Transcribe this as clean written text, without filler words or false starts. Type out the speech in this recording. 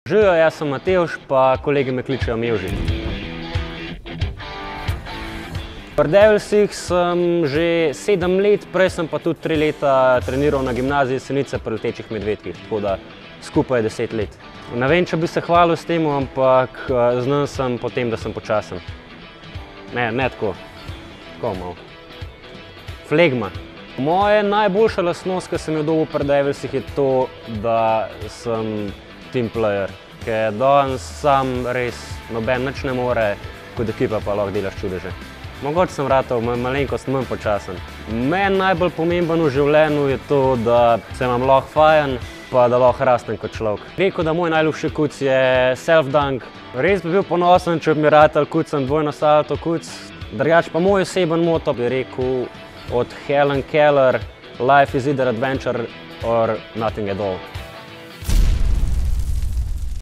Živijo, jaz sem Matevž, pa kolegi me kličejo Mevži. Pri Devilsih sem že 7 let, prej sem pa tudi 3 leta treniral na gimnaziji Senice pri Letečih medvedkih, tako da skupaj 10 let. Ne vem, če bi se hvalil s tem, ampak znan sem po tem, da sem počasen. Ne tako. Tako malo. Flegma. Moja najboljša lastnost, ki sem jo dobil pri Devilsih, je to, da sem team player. Ker danes sam res noben nič ne more, kot ekipa pa lahko delaš čudeže. Mogoče sem ratal malenkost manj počasen. Meni najbolj pomembno v življenju je to, da se imam lahko fajn, pa da lahko rastem kot človek. Rekel, da moj najljubši kuc je self-dunk. Res bi bil ponosen, če bi mi ratal kucem dvojno salto kuc. Drugače pa moj oseben moto bi rekel od Helen Keller: Life is either adventure or nothing at all.